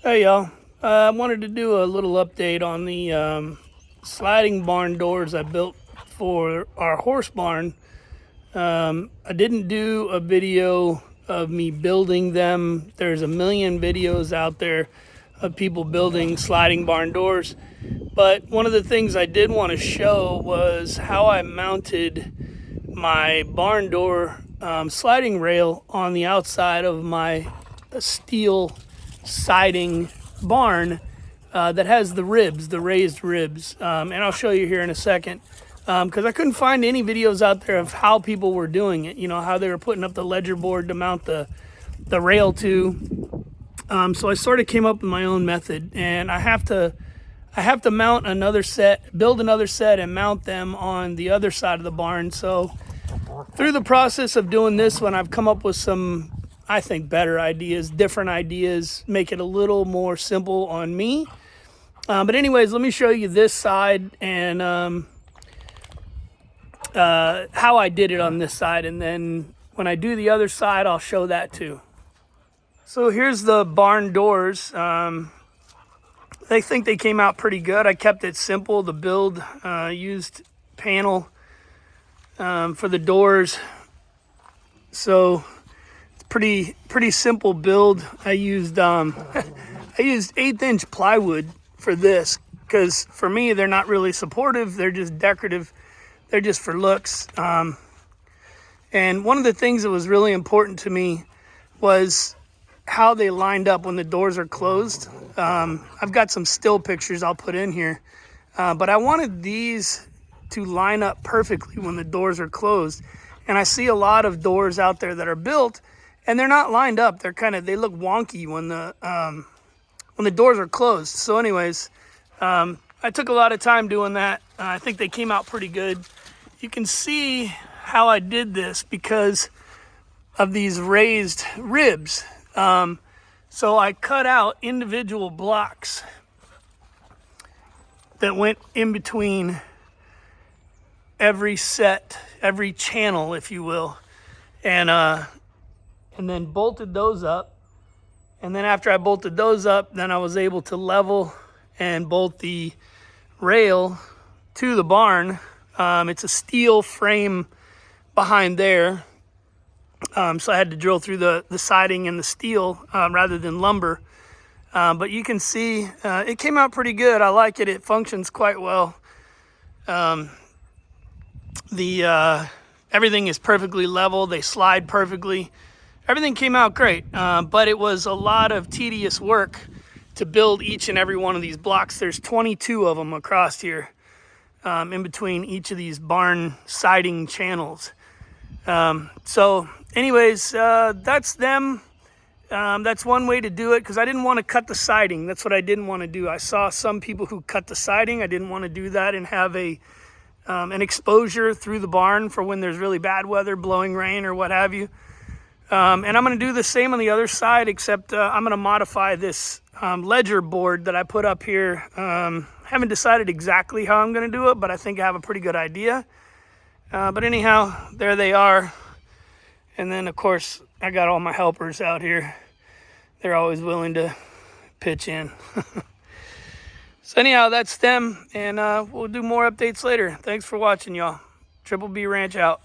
Hey y'all, I wanted to do a little update on the sliding barn doors I built for our horse barn. I didn't do a video of me building them. There's a million videos out there of people building sliding barn doors. But one of the things I did want to show was how I mounted my barn door sliding rail on the outside of my steel siding barn that has the ribs, the raised ribs. And I'll show you here in a second because I couldn't find any videos out there of how people were doing it, you know, how they were putting up the ledger board to mount the rail to. So I sort of came up with my own method, and I have to mount another set, build another set and mount them on the other side of the barn. So through the process of doing this one, I've come up with some, I think, better ideas, different ideas, make it a little more simple on me. But anyways, let me show you this side and how I did it on this side. And then when I do the other side, I'll show that too. So here's the barn doors. I think they came out pretty good. I kept it simple. The build used panel for the doors. So it's pretty simple build. I used I used 1/8 inch plywood for this because for me they're not really supportive. They're just decorative. They're just for looks. And one of the things that was really important to me was how they lined up when the doors are closed. I've got some still pictures I'll put in here, but I wanted these to line up perfectly when the doors are closed. And I see a lot of doors out there that are built and they're not lined up. They look wonky when the doors are closed. So anyways, I took a lot of time doing that. I think they came out pretty good. You can see how I did this because of these raised ribs. So I cut out individual blocks that went in between every set, every channel, if you will, and then bolted those up. And then after I bolted those up, then I was able to level and bolt the rail to the barn. It's a steel frame behind there. So I had to drill through the siding and the steel rather than lumber. But you can see it came out pretty good. I like it. It functions quite well. Everything is perfectly level. They slide perfectly. Everything came out great. But it was a lot of tedious work to build each and every one of these blocks. There's 22 of them across here in between each of these barn siding channels. So anyways, that's them. That's one way to do it because I didn't want to cut the siding. That's what I didn't want to do. I saw some people who cut the siding. I didn't want to do that and have an exposure through the barn for when there's really bad weather, blowing rain or what have you. And I'm going to do the same on the other side, except I'm going to modify this ledger board that I put up here. Haven't decided exactly how I'm going to do it, but I think I have a pretty good idea. But anyhow, there they are. And then, of course, I got all my helpers out here. They're always willing to pitch in. So anyhow, that's them. And we'll do more updates later. Thanks for watching, y'all. Triple B Ranch out.